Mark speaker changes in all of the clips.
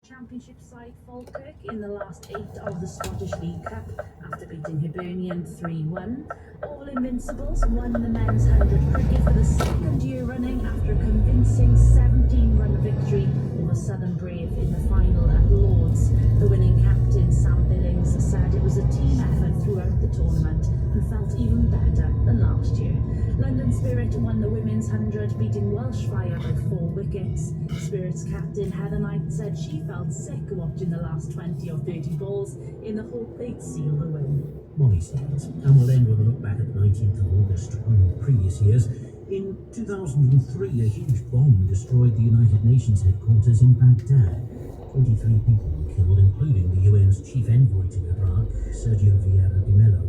Speaker 1: Championship side Falkirk in the last 8 of the Scottish League Cup after beating Hibernian 3-1. All Invincibles won the men's 100 cricket for the second year running after a convincing 17-run victory over Southern Brave in the final at Lords. The winning captain Sam Billings said it was a team effort throughout the tournament and felt even better than last year. London Spirit won the women's 100, beating Welsh Fire by 4 wickets. Spirit's captain Heather Knight said she felt sick watching the last 20 or 30 balls in the hope they'd seal the win.
Speaker 2: Molly Stevens, and we'll end with a look back at the 19th of August on previous years. In 2003, a huge bomb destroyed the United Nations headquarters in Baghdad. 23 people were killed, including the UN's chief envoy to Iraq, Sergio Vieira de Mello.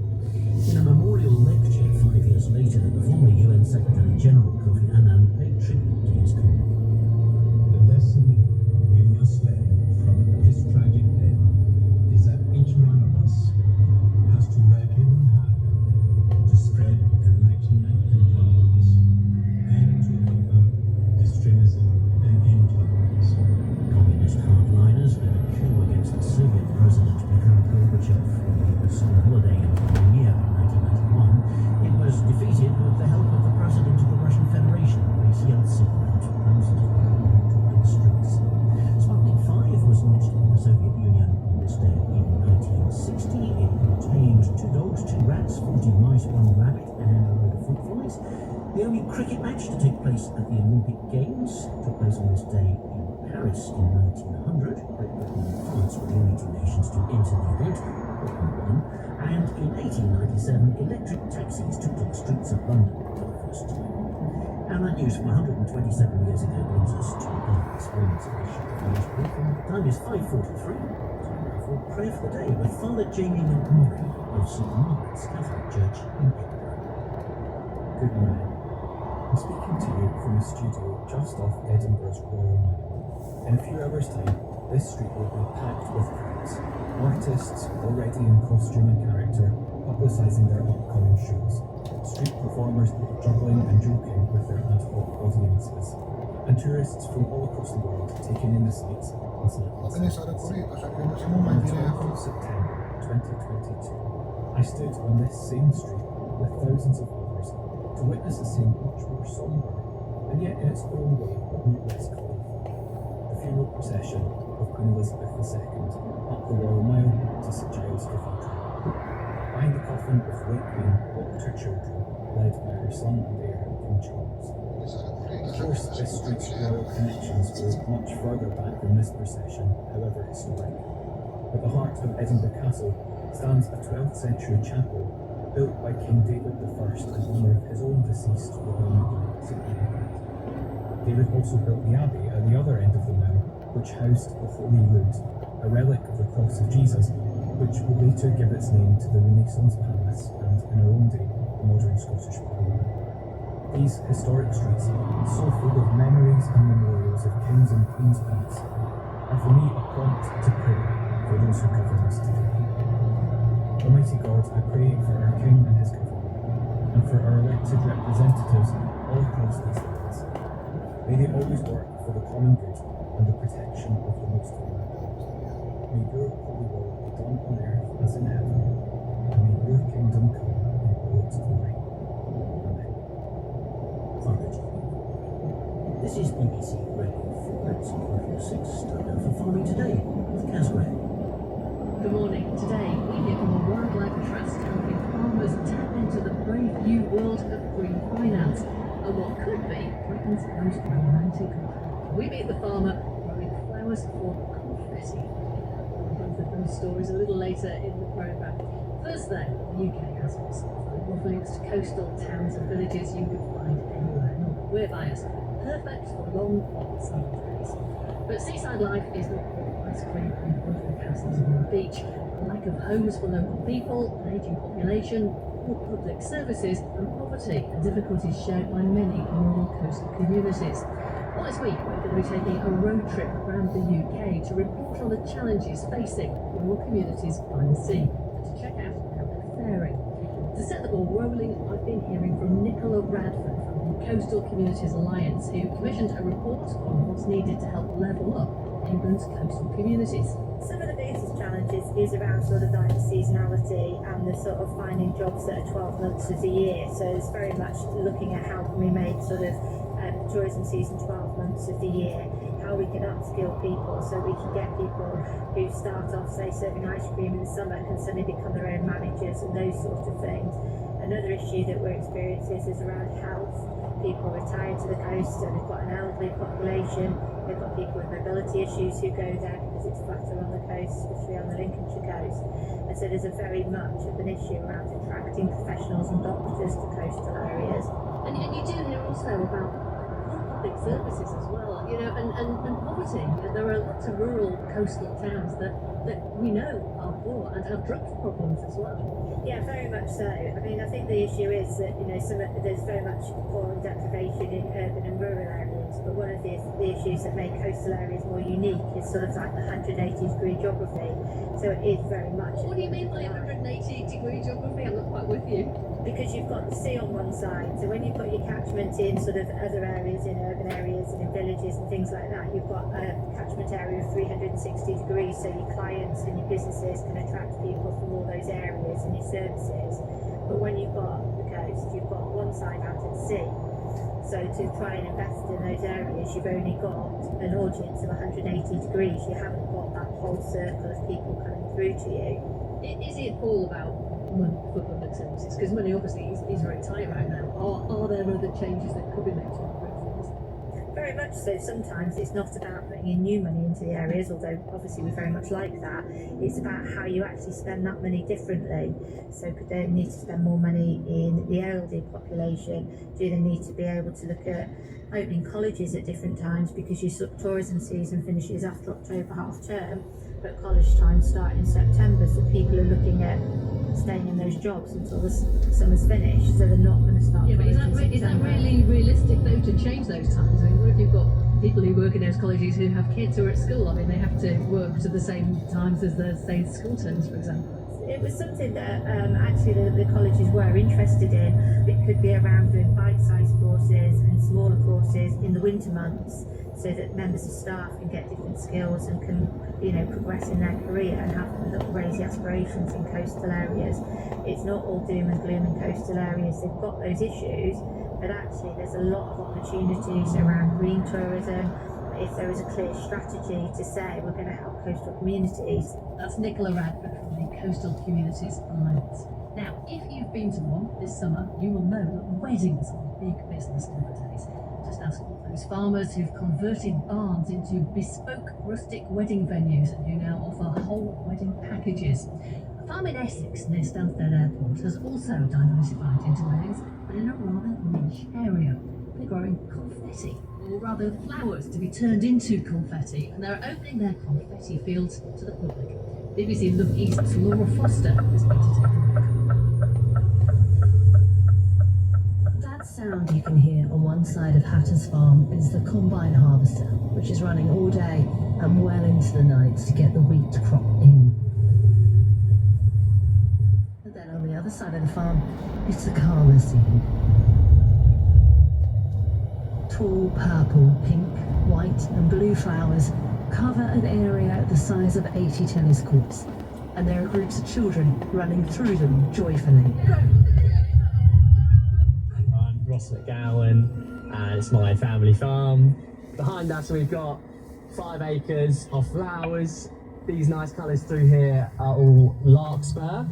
Speaker 2: In a memorial lecture 5 years later, the former UN Secretary-General Kofi Annan paid tribute to his colleague.
Speaker 3: The lesson we must learn from his tragic death is that each one of us has to work even harder to spread enlightenment and tolerance and to overcome extremism and intolerance.
Speaker 2: Communist hardliners led a coup against the Soviet President Mikhail Gorbachev when he was on holiday in Crimea in 1991. It was defeated with the help of the President of the Russian Federation, Boris Yeltsin, and thousands of people took to the streets. Sputnik 5 was launched in the Soviet Union on this day in 1960. It contained 2 dogs, 2 rats, 40 mice, 1 rabbit, and a load of fruit flies. The only cricket match to take place at the Olympic Games took place on this day in Paris in 1900. Great Britain and France were the only 2 nations to enter the event. Britain won. And in 1897, electric taxis took to the streets of London for the first time. And that news from 127 years ago brings us to our this morning's edition of the news briefing. The time is 5:43. Time now for prayer for the day with Father Jamie Montgomery of St Margaret's Catholic Church in Edinburgh.
Speaker 4: Good morning. I'm speaking to you from a studio just off Edinburgh's Royal Mile. In a few hours' time, this street will be packed with crowds. Artists, already in costume and character, publicising their upcoming shows. Street performers juggling and joking with their ad hoc audiences. And tourists from all across the world taking in the sights and sounds. On the 12th of September 2022, I stood on this same street with thousands of others to witness a scene much more sombre, and yet in its own way not less colourful. The funeral procession of Queen Elizabeth II up the Royal Mile to St Giles Cathedral. Behind the coffin of the late Queen walked her children, led by her son and heir, King Charles. Of course, this street's royal connections go much further back than this procession, however historic. At the heart of Edinburgh Castle stands a 12th century chapel built by King David I in honour of his own deceased Roman St Egbert. David also built the abbey at the other end of the mile, which housed the Holy Rood, a relic of the cross of Jesus, which would later give its name to the Renaissance Palace and, in our own day, the modern Scottish Parliament. These historic streets, so full of memories and memorials of kings and queens past, are for me a prompt to pray for those who govern us today. Almighty God, I pray for our King and his government, and for our elected representatives all across these lands. May they always work for the common good and the protection of the Most High. May your holy will be done on earth as in heaven, and may your kingdom come in all its glory. Amen.
Speaker 2: Father Jamie. This is BBC Radio 4 at 6. Time now for Farming Today with Kaz Gray.
Speaker 1: Good morning. Today, we hear from the Wildlife Trust helping farmers tap into the brave new world of green finance and what could be Britain's most romantic one. We meet the farmer growing flowers for confetti. Both of those stories a little later in the programme. First though, the UK has lots of links to coastal towns and villages you could find anywhere. We're biased, perfect for long hot summer days. But seaside life is not all ice cream and wonderful castles on the beach. A lack of homes for local people, an ageing population, poor public services and poverty are difficulties shared by many rural coastal communities. Well, this week we're going to be taking a road trip around the UK to report on the challenges facing rural communities by the sea and to check out how they're faring. To set the ball rolling, I've been hearing from Nicola Radford from the Coastal Communities Alliance, who commissioned a report on what's needed to help level up England's coastal communities.
Speaker 5: Some of the biggest challenges is around sort of like the seasonality and the sort of finding jobs that are 12 months of the year. So it's very much looking at how can we make sort of tourism season 12 months of the year, how we can upskill people so we can get people who start off, say, serving ice cream in the summer can suddenly become their own managers and those sorts of things. Another issue that we're experiencing is around health. People retire to the coast and we've got an elderly population. We've got people with mobility issues who go there because it's flatter on the coast, especially on the Lincolnshire coast. And so there's a very much of an issue around attracting professionals and doctors to coastal areas.
Speaker 1: And you do hear also about public services as well, you know, and poverty. There are lots of rural coastal towns that we know are poor and have drug problems as well.
Speaker 5: Yeah, very much so. I mean, I think the issue is that, you know, there's very much poor and deprivation in urban and rural areas, but one of the issues that make coastal areas more unique is sort of like the 180-degree geography. So it is very much...
Speaker 1: What do you mean by 180-degree geography? I'm not quite with you.
Speaker 5: Because you've got the sea on one side, so when you put your catchment in sort of other areas, in urban areas and in villages and things like that, you've got a catchment area of 360 degrees, so your clients and your businesses can attract people from all those areas and your services. But when you've got the coast, you've got one side out at sea. So to try and invest in those areas, you've only got an audience of 180 degrees. You haven't got that whole circle of people coming through to you.
Speaker 1: Is it all about money for public services? Because money obviously is very tight right now. Are there other changes that could be made to improve things?
Speaker 5: Very much so. Sometimes it's not about putting in new money into the areas, although obviously we very much like that. It's about how you actually spend that money differently. So could they need to spend more money in the elderly population? Do they need to be able to look at opening colleges at different times, because your tourism season finishes after October half term, but college time start in September, so people are looking at staying in those jobs until the summer's finished, so they're not going to start.
Speaker 1: Yeah, but is that really realistic though to change those times? I mean, what if you've got people who work in those colleges who have kids who are at school? I mean, they have to work to the same times as the, say, school terms, for example.
Speaker 5: It was something that actually the colleges were interested in. It could be around doing bite-sized courses and smaller courses in the winter months, so that members of staff can get different skills and can, you know, progress in their career and have raise aspirations in coastal areas. It's not all doom and gloom in coastal areas. They've got those issues, but actually there's a lot of opportunities around green tourism. If there is a clear strategy to say we're going to help coastal communities.
Speaker 1: That's Nicola Radford from the Coastal Communities Alliance. Now, if you've been to one this summer, you will know that weddings are big business nowadays. Just ask all those farmers who've converted barns into bespoke rustic wedding venues and who now offer whole wedding packages. A farm in Essex near Stansted Airport has also diversified into weddings, but in a rather niche area. They're growing confetti, or rather flowers to be turned into confetti, and they're opening their confetti fields to the public. BBC Look East's Laura Foster has been to take a look.
Speaker 6: That sound you can hear on one side of Hatter's Farm is the combine harvester, which is running all day and well into the night to get the wheat crop in. And then on the other side of the farm, it's the calmer scene. Tall purple, pink, white and blue flowers cover an area the size of 80 tennis courts, and there are groups of children running through them joyfully.
Speaker 7: I'm Ross McGowan and it's my family farm. Behind us we've got 5 acres of flowers. These nice colours through here are all larkspur,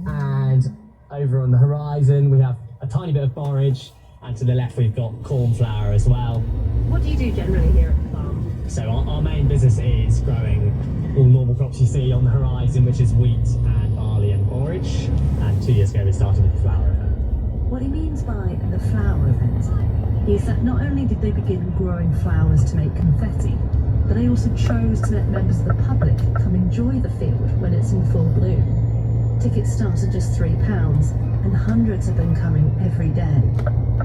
Speaker 7: and over on the horizon we have a tiny bit of borage, and to the left we've got cornflower as well.
Speaker 6: What do you do generally here at the farm?
Speaker 7: So our main business is growing all normal crops you see on the horizon, which is wheat and barley and borage. And 2 years ago we started with the flower event.
Speaker 6: What he means by the flower event is that not only did they begin growing flowers to make confetti, but they also chose to let members of the public come enjoy the field when it's in full bloom. Tickets start at just £3, and hundreds have been coming every day.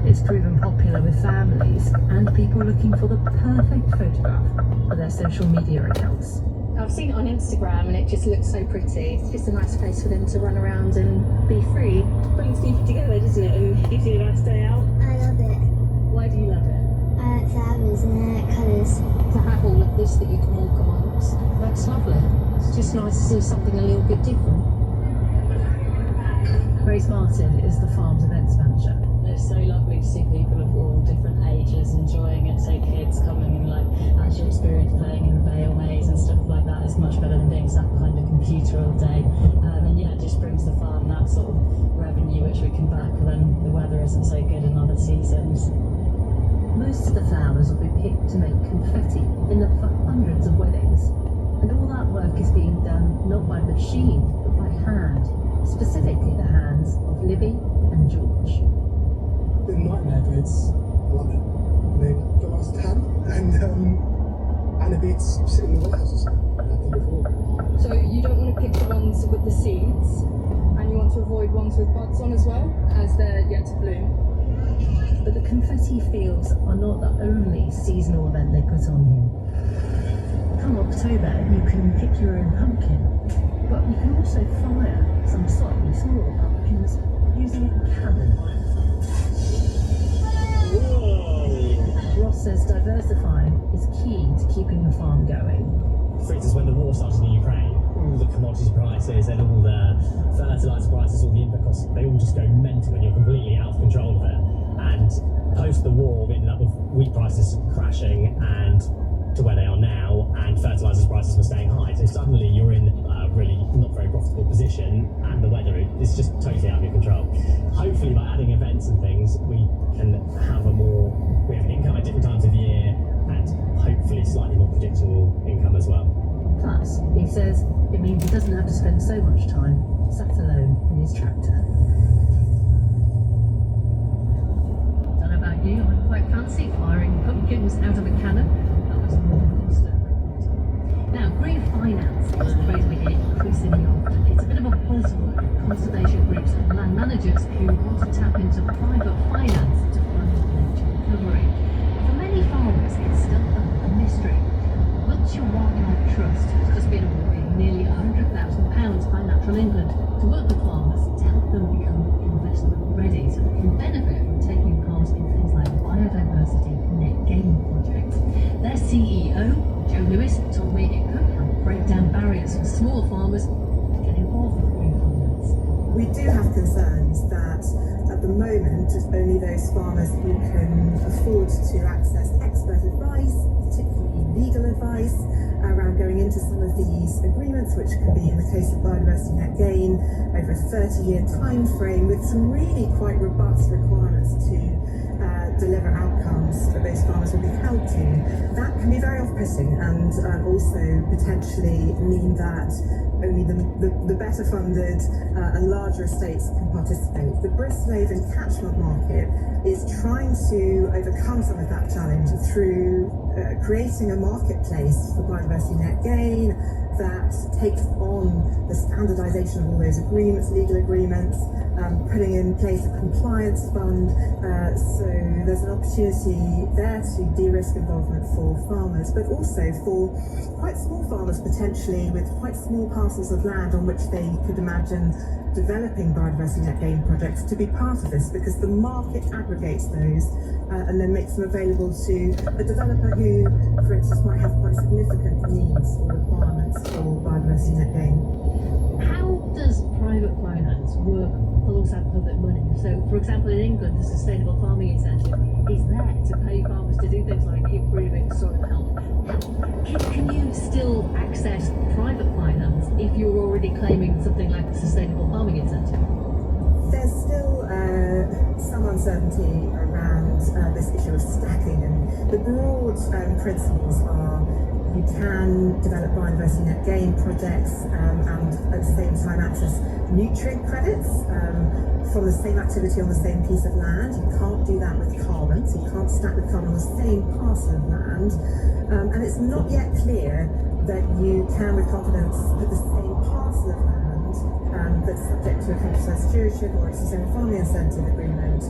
Speaker 6: It's proven popular with families and people looking for the perfect photograph for their social media accounts.
Speaker 8: I've seen it on Instagram and it just looks so pretty. It's just a nice place for them to run around and be free.
Speaker 9: Brings people together, doesn't it? And gives you a nice day out.
Speaker 10: I love it.
Speaker 1: Why do you love it?
Speaker 9: flowers and their colours.
Speaker 8: To have all of this that you can walk amongst, that's lovely. It's just nice to see something a little bit different.
Speaker 6: Grace Martin is the farm's events manager.
Speaker 10: It's so lovely to see people of all different ages enjoying it. So kids coming and like actually experience playing in the Bale Maze and stuff like that is much better than being sat behind a computer all day. And yeah, it just brings the farm that sort of revenue which we can back when the weather isn't so good in other seasons.
Speaker 6: Most of the flowers will be picked to make confetti enough for hundreds of weddings. And all that work is being done not by machine, but by hand. Specifically the hands of Libby and George.
Speaker 11: The nightmare beds, I love it. They got lots of tan and the beats sitting in the warehouses like I've done before.
Speaker 8: So you don't want to pick the ones with the seeds, and you want to avoid ones with buds on as well, as they're yet to bloom.
Speaker 6: But the confetti fields are not the only seasonal event they put on here. Come October, you can pick your own pumpkin, but you can also fire some slightly smaller pumpkins using a cannon. Ross says diversifying is key to keeping the farm going.
Speaker 7: For instance, when the war started in Ukraine, all the commodity prices and all the fertilizer prices, all the input costs, they all just go mental when you're completely out of control of it. And post the war, we ended up with wheat prices crashing and to where they are now, and fertilizer prices were staying high. So suddenly you're in a really not very profitable position, and the weather is just totally out of your control. Hopefully, by adding events and things, we can have we have an income at different times of year, and hopefully slightly more predictable income as well.
Speaker 6: Plus, he says it means he doesn't have to spend so much time sat alone in his tractor.
Speaker 1: Don't know about you, I quite fancy firing pumpkins out of a cannon. That was more constant. Now, green finance is the phrase we hear increasingly often. It's a bit of a buzzword for conservation groups and land managers who want to tap into private finance to fund nature recovery. For many farmers, it's still a mystery. Wiltshire Wildlife Trust has just been awarded nearly £100,000 by Natural England to work with farmers to help them become investment ready so they can benefit from taking part in things like biodiversity net gain projects. Their CEO, Joe Lewis, told me it could help break down barriers for small farmers to get involved with green finance.
Speaker 12: We do have concerns that at the moment it's only those farmers who can afford to access expert advice, particularly legal advice, around going into some of these agreements, which can be, in the case of biodiversity net gain, over a 30-year time frame with some really quite robust requirements to deliver outcomes that those farmers will be held to. That can be very off-putting and also potentially mean that only the better funded and larger estates can participate. The Bristol-Avon catchment market is trying to overcome some of that challenge through creating a marketplace for biodiversity net gain that takes on the standardisation of all those agreements, legal agreements, putting in place a compliance fund. So there's an opportunity there to de-risk involvement for farmers, but also for quite small farmers potentially with quite small parcels of land on which they could imagine developing biodiversity net gain projects to be part of this, because the market aggregates those and then makes them available to a developer who, for instance, might have quite significant needs or requirements for biodiversity net gain.
Speaker 1: How does private finance work alongside public money? So, for example, in England, the Sustainable Farming Incentive is there to pay farmers to do things like improving soil health. Can you still access private finance if you're already claiming something like the Sustainable Farming Incentive?
Speaker 12: There's still some uncertainty around this issue of stacking, and the broad principles are you can develop biodiversity net gain projects and at the same time access nutrient credits from the same activity on the same piece of land. You can't do that with carbon, so you can't stack the carbon on the same parcel of land. And it's not yet clear that you can with confidence put the same parcel of land that's subject to a countryside stewardship or a sustainable farming incentive agreement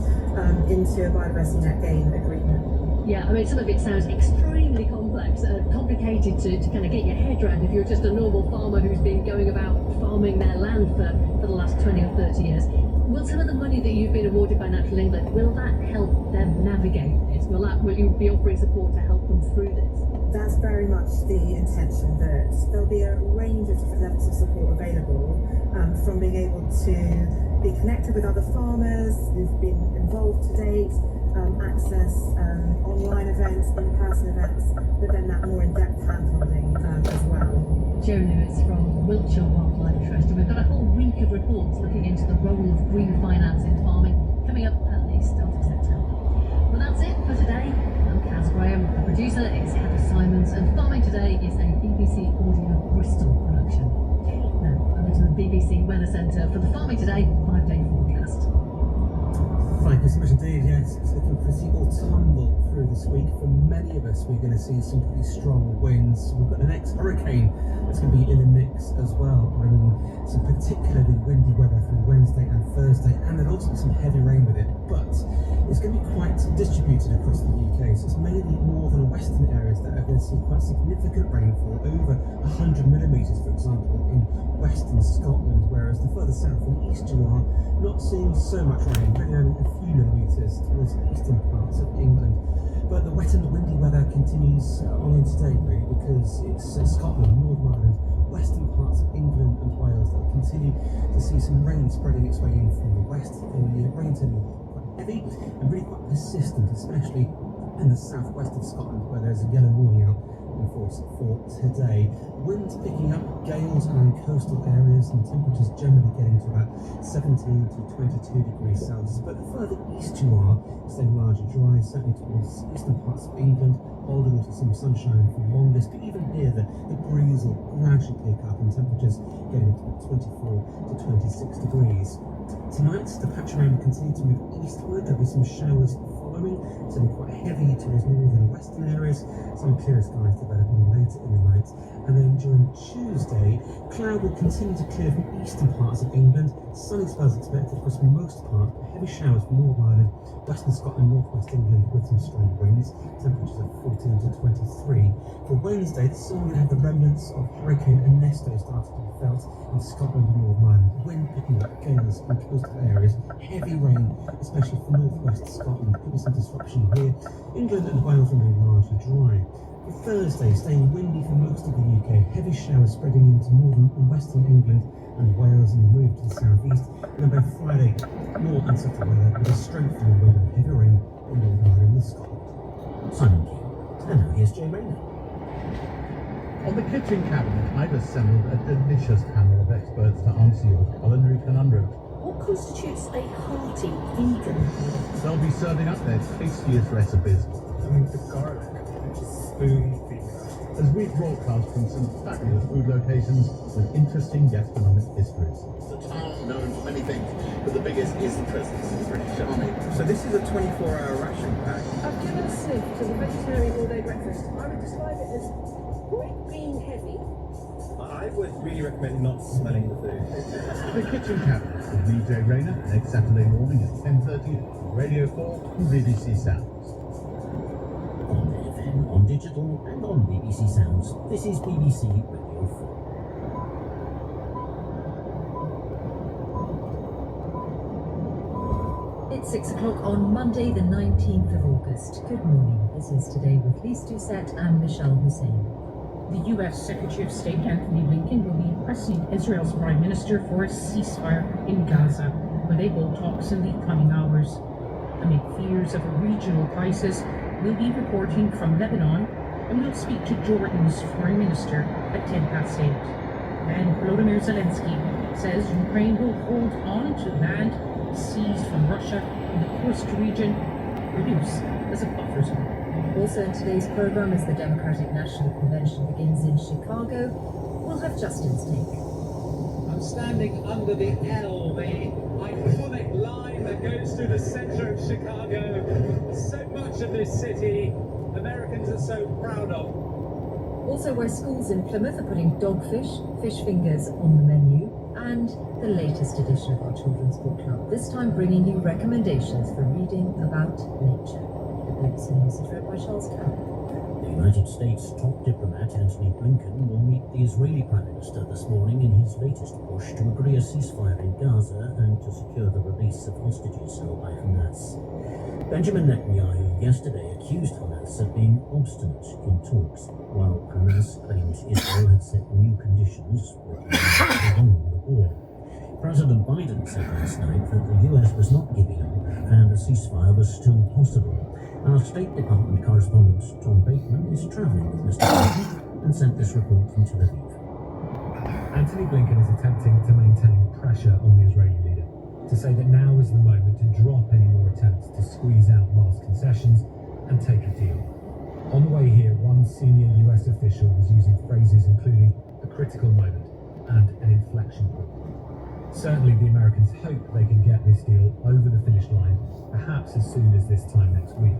Speaker 12: into a biodiversity net gain agreement.
Speaker 1: Yeah, I mean, some of it sounds extremely complex, complicated to kind of get your head around if you're just a normal farmer who's been going about farming their land for the last 20 or 30 years. Will some of the money that you've been awarded by Natural England, will that help them navigate this? Will you be offering support to help them through this?
Speaker 12: That's very much the intention, that there'll be a range of different levels of support available, from being able to be connected with other farmers who've been involved to date, access online events, in-person events, but then that more in-depth hand-holding as well.
Speaker 1: Joe Lewis from Wiltshire Wildlife Trust, and we've got a whole week of reports looking into the role of green finance in farming coming up at the start of September. Well, that's it for today. I'm Kaz Graham, the producer is Heather Simons, and Farming Today is a BBC Audio Bristol production. Now, over to the BBC Weather Centre for the Farming Today 5-day forecast.
Speaker 13: Thank you so much indeed. Yes, it's looking pretty autumnal through this week. For many of us, we're going to see some pretty strong winds. We've got an ex-hurricane that's going to be in the mix as well, bringing some particularly windy weather through Wednesday and Thursday, and there'll also be some heavy rain with it. But it's going to be quite distributed across the UK, so it's mainly northern and western areas that are going to see quite significant rainfall, over 100 millimetres, for example, in western Scotland, whereas the further south and east you are, not seeing so much rain, really only a few millimetres towards the eastern parts of England. But the wet and windy weather continues on into today, really, because it's Scotland, Northern Ireland, western parts of England and Wales that will continue to see some rain spreading its way in from the west. The rain turning quite heavy and really quite persistent, especially in the southwest of Scotland, where there's a yellow warning out in force for today. Winds picking up, gales around coastal areas, and temperatures generally getting to about 17 to 22 degrees Celsius. But the further east you are, staying largely dry, certainly towards the eastern parts of England, holding on to some sunshine for longest. But even here, the breeze will gradually pick up, and temperatures getting up to 24 to 26 degrees. Tonight, the patch of rain will continue to move eastward. There'll be some showers following, turning quite heavy towards northern and western areas. Some clearer skies developing later in the night. And then during Tuesday, cloud will continue to clear from eastern parts of England. Sunny spells expected across most part. Heavy showers from Northern Ireland, western Scotland, northwest England with some strong winds. Temperatures of 14 to 23. For Wednesday, the sun will have the remnants of Hurricane Ernesto started to be felt in Scotland and Northern Ireland. Wind picking up, gales in coastal areas. Heavy rain, especially for northwest Scotland. Could be some disruption here. England and Wales remain largely dry. For Thursday, staying windy for most of the UK, heavy showers spreading into northern and western England and Wales and move to the southeast. And then by Friday, more unsettled weather with a strengthening wind and heavy rain in Northern Ireland and Scotland.
Speaker 2: Simon King. And now here's Jay Rayner.
Speaker 14: On the kitchen cabinet, I've assembled a delicious panel of experts to answer your culinary conundrum.
Speaker 15: What constitutes a hearty vegan?
Speaker 14: They'll be serving up their tastiest recipes.
Speaker 11: The garlic, spoon feeder.
Speaker 14: As we broadcast from some fabulous food locations with interesting gastronomic histories.
Speaker 16: It's a town known for many things, but the biggest is the presence of the British Army. So this is a 24-hour ration pack.
Speaker 17: I've given a sniff to the vegetarian all-day breakfast. I would describe it as bright green heavy.
Speaker 16: I would really recommend not smelling the food.
Speaker 14: The Kitchen Cabinet with me, Jay Rayner, next Saturday morning at 10:30, Radio 4 and BBC Sounds.
Speaker 2: On FM, on digital, and on BBC Sounds. This is BBC Radio 4.
Speaker 6: It's 6 o'clock on Monday, the 19th of August. Good morning. This is Today with Lise Doucette and Michelle Hussein.
Speaker 18: The U.S. Secretary of State Anthony Blinken will be pressing Israel's Prime Minister for a ceasefire in Gaza, where they hold talks in the coming hours. Amid fears of a regional crisis, we'll be reporting from Lebanon, and we'll speak to Jordan's Foreign Minister at 8:10. And Volodymyr Zelensky says Ukraine will hold on to land seized from Russia in the Kursk region, reduced as a buffer zone.
Speaker 6: Also in today's programme, as the Democratic National Convention begins in Chicago, we'll have Justin's take.
Speaker 19: I'm standing under the L, the iconic line that goes through the centre of Chicago. So much of this city Americans are so proud of.
Speaker 6: Also, where schools in Plymouth are putting dogfish, fish fingers on the menu, and the latest edition of our Children's Book Club, this time bringing you recommendations for reading about nature. The BBC News is read by Charles Carroll.
Speaker 2: United States top diplomat Antony Blinken will meet the Israeli Prime Minister this morning in his latest push to agree a ceasefire in Gaza and to secure the release of hostages held by Hamas. Benjamin Netanyahu yesterday accused Hamas of being obstinate in talks, while Hamas claimed Israel had set new conditions for prolonging the war. President Biden said last night that the US was not giving up and a ceasefire was still possible. Our State Department correspondent Tom Bateman is travelling with Mr. Biden and sent this report from Tel Aviv.
Speaker 20: Antony Blinken is attempting to maintain pressure on the Israeli leader to say that now is the moment to drop any more attempts to squeeze out last concessions and take a deal. On the way here, one senior US official was using phrases including a critical moment and an inflection point. Certainly the Americans hope they can get this deal over the finish line, perhaps as soon as this time next week.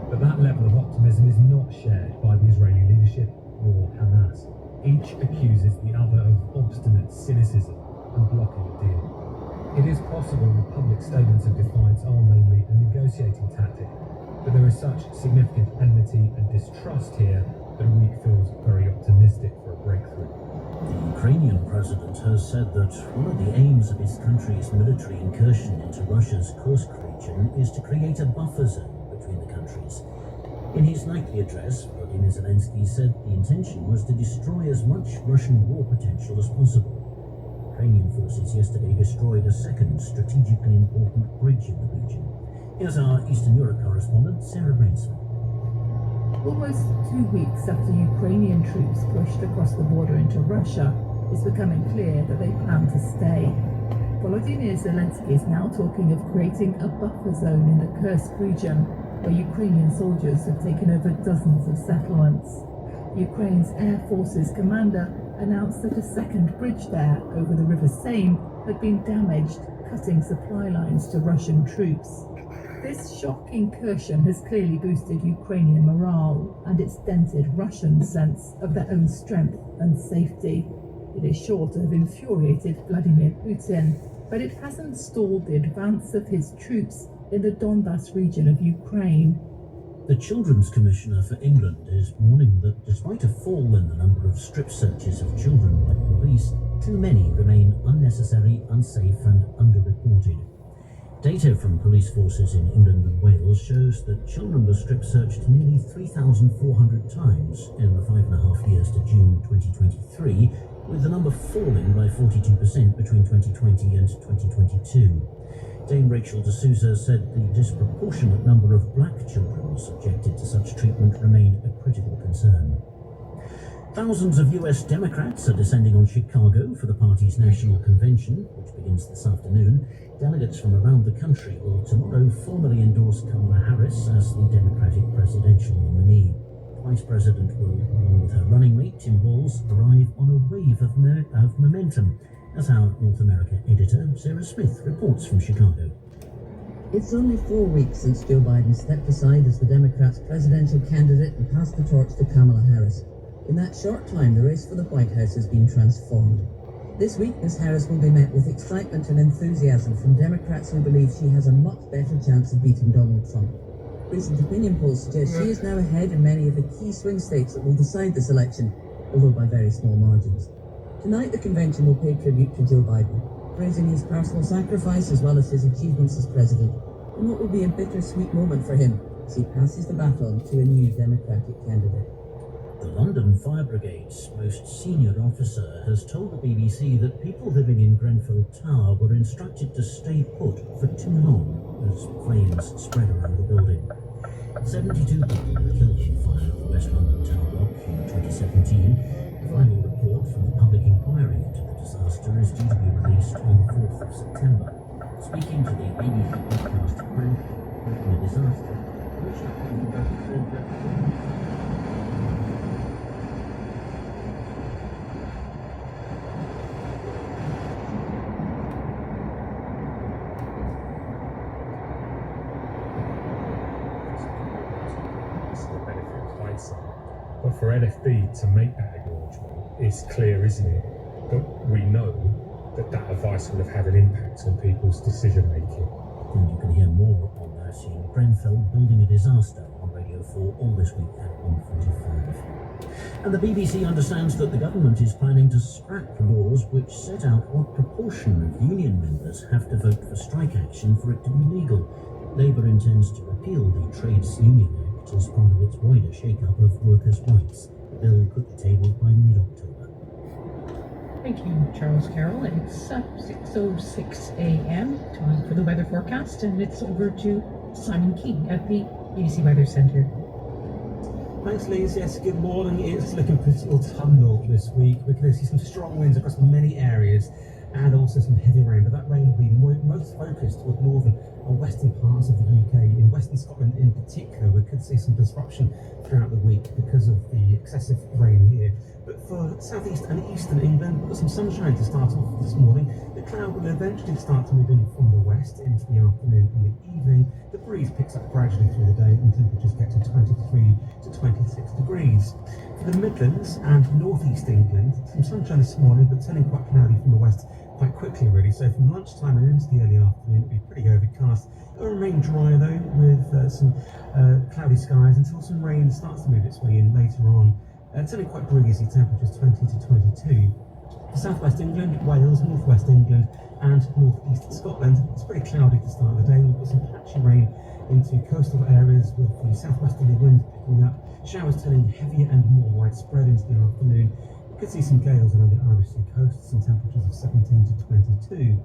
Speaker 20: But that level of optimism is not shared by the Israeli leadership or Hamas. Each accuses the other of obstinate cynicism and blocking a deal. It is possible that public statements of defiance are mainly a negotiating tactic, but there is such significant enmity and distrust here that a week feels very optimistic for a breakthrough.
Speaker 2: The Ukrainian president has said that one of the aims of his country's military incursion into Russia's Kursk region is to create a buffer zone between the countries. In his nightly address, Volodymyr Zelensky said the intention was to destroy as much Russian war potential as possible. Ukrainian forces yesterday destroyed a second strategically important bridge in the region. Here's our Eastern Europe correspondent, Sarah Rainsford.
Speaker 6: Almost 2 weeks after Ukrainian troops pushed across the border into Russia, it's becoming clear that they plan to stay. Volodymyr Zelensky is now talking of creating a buffer zone in the Kursk region, where Ukrainian soldiers have taken over dozens of settlements. Ukraine's Air Forces commander announced that a second bridge there over the River Seine had been damaged, cutting supply lines to Russian troops. This shock incursion has clearly boosted Ukrainian morale, and it's dented Russian sense of their own strength and safety. It is sure to have infuriated Vladimir Putin, but it hasn't stalled the advance of his troops in the Donbas region of Ukraine.
Speaker 2: The Children's Commissioner for England is warning that despite a fall in the number of strip searches of children by police, too many remain unnecessary, unsafe and underreported. Data from police forces in England and Wales shows that children were strip searched nearly 3,400 times in the 5.5 years to June 2023, with the number falling by 42% between 2020 and 2022. Dame Rachel D'Souza said the disproportionate number of black children subjected to such treatment remained a critical concern. Thousands of US Democrats are descending on Chicago for the party's national convention, which begins this afternoon. Delegates from around the country will tomorrow formally endorse Kamala Harris as the Democratic presidential nominee. The Vice President will, along with her running mate Tim Walz, arrive on a wave of momentum, as our North America editor Sarah Smith reports from Chicago.
Speaker 21: It's only 4 weeks since Joe Biden stepped aside as the Democrats' presidential candidate and passed the torch to Kamala Harris. In that short time, the race for the White House has been transformed. This week, Ms. Harris will be met with excitement and enthusiasm from Democrats who believe she has a much better chance of beating Donald Trump. Recent opinion polls suggest she is now ahead in many of the key swing states that will decide this election, although by very small margins. Tonight, the convention will pay tribute to Joe Biden, praising his personal sacrifice as well as his achievements as president, in what will be a bittersweet moment for him as he passes the baton to a new Democratic candidate.
Speaker 2: The London Fire Brigade's most senior officer has told the BBC that people living in Grenfell Tower were instructed to stay put for too long as flames spread around the building. 72 people were killed in the fire at the West London Tower block in 2017. The final report from the public inquiry into the disaster is due to be released on the 4th of September. Speaking to the BBC podcast Grenfell in the disaster,
Speaker 20: But for LFB to make that acknowledgement is clear, isn't it? That we know that that advice will have had an impact on people's decision making.
Speaker 2: And you can hear more on that in Grenfell Building a Disaster on Radio before all this week at 1:45. And the BBC understands that the government is planning to scrap laws which set out what proportion of union members have to vote for strike action for it to be legal. Labour intends to repeal the Trades Union Act as part of its wider shake-up of workers' rights. The bill could be tabled by mid-October.
Speaker 18: Thank you, Charles Carroll. It's 6:06 a.m. Time for the weather forecast, and it's over to Simon King at the BBC Weather Centre.
Speaker 13: Thanks, Liz. Yes, good morning. It's looking pretty autumnal this week. We're going to see some strong winds across many areas and also some heavy rain, but that rain will be most focused toward northern and western parts of the UK. In Western Scotland in particular, we could see some disruption throughout the week because of the excessive rain here. But for southeast and eastern England, we've got some sunshine to start off this morning. The cloud will eventually start to move in from the west into the afternoon and the evening. The breeze picks up gradually through the day and temperatures get to 23 to 26 degrees. For the Midlands and northeast England, some sunshine this morning, but turning quite cloudy from the west quite quickly really. So from lunchtime and into the early afternoon, it'll be pretty overcast. It'll remain dry though, with some cloudy skies until some rain starts to move its way in later on. It's only quite breezy, temperatures 20 to 22. For southwest England, Wales, northwest England and northeast Scotland, it's pretty cloudy to start the day. We've got some patchy rain into coastal areas with the southwesterly wind picking up, showers turning heavier and more widespread into the afternoon. You could see some gales around the Irish Sea coast, some temperatures of 17 to 22.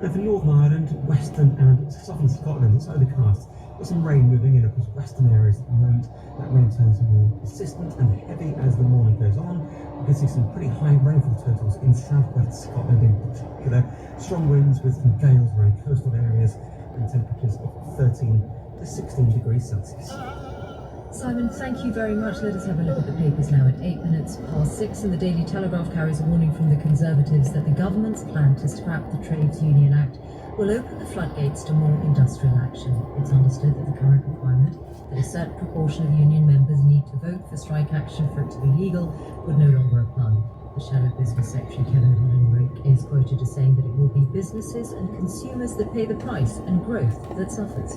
Speaker 13: And for Northern Ireland, western and southern Scotland, it's overcast. There's some rain moving in across western areas at the moment. That rain turns more persistent and heavy as the morning goes on. You can see some pretty high rainfall totals in southwest Scotland in particular. Strong winds with some gales around coastal areas and temperatures of 13 to 16 degrees Celsius.
Speaker 6: Simon, thank you very much. Let us have a look at the papers now at 6:08, and the Daily Telegraph carries a warning from the Conservatives that the government's plan to scrap the Trades Union Act will open the floodgates to more industrial action. It's understood that the current requirement that a certain proportion of union members need to vote for strike action for it to be legal would no longer apply. The Shadow Business Secretary Kevin Hollinrake is quoted as saying that it will be businesses and consumers that pay the price and growth that suffers.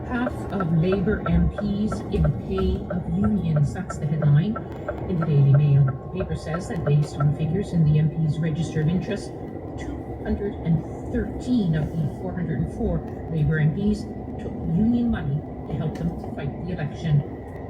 Speaker 18: Half of Labour MPs in pay of unions. That's the headline in the Daily Mail. The paper says that based on figures in the MPs' register of interest, 213 of the 404 Labour MPs took union money to help them fight the election.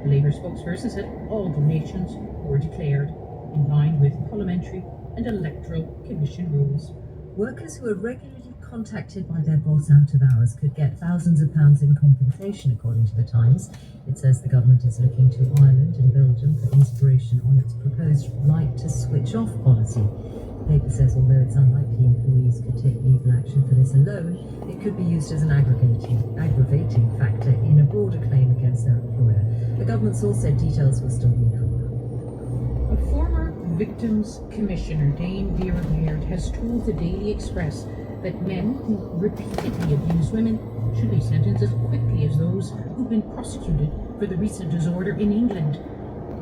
Speaker 18: The Labour spokesperson said all donations were declared in line with parliamentary and electoral commission rules.
Speaker 6: Workers who are regularly contacted by their boss out of hours could get thousands of pounds in compensation, according to the Times. It says the government is looking to Ireland and Belgium for inspiration on its proposed right to switch off policy. The paper says although it's unlikely employees could take legal action for this alone, it could be used as an aggravating factor in a broader claim against their employer. The government source said details will still be drawn up.
Speaker 18: A former Victims Commissioner, Dame Vera Baird, has told the Daily Express that men who repeatedly abuse women should be sentenced as quickly as those who've been prosecuted for the recent disorder in England.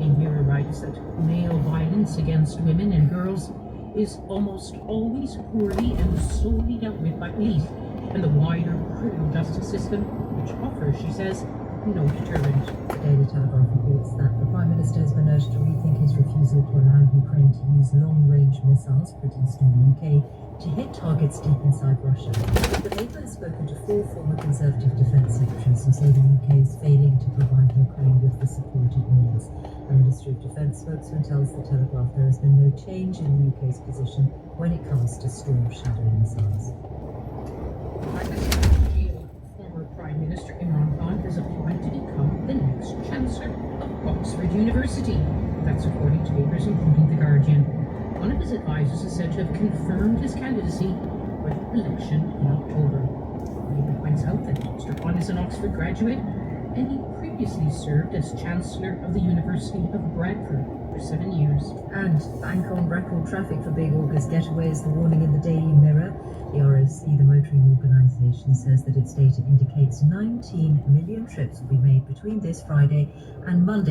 Speaker 18: Dame Vera writes that male violence against women and girls is almost always poorly and solely dealt with by police and the wider criminal justice system, which offers, she says, no deterrent.
Speaker 6: The Daily Telegraph reports that the Prime Minister has been urged to rethink his refusal to allow Ukraine to use long-range missiles produced in the UK to hit targets deep inside Russia. The paper has spoken to 4 former Conservative defence secretaries who say the UK is failing to provide Ukraine with the support it needs. A Ministry of Defence spokesman tells the Telegraph there has been no change in the UK's position when it comes to Storm Shadow missiles.
Speaker 18: Former Prime Minister Imran Khan has applied to become the next Chancellor of Oxford University. That's according to papers including The Guardian. One of his advisors is said to have confirmed his candidacy for the election in October. The paper points out that Mr. Khan is an Oxford graduate, and he previously served as Chancellor of the University of Bradford for 7 years.
Speaker 6: And bank on record traffic for big August getaways, the warning in the Daily Mirror. The ROC, the motoring organisation, says that its data indicates 19 million trips will be made between this Friday and Monday.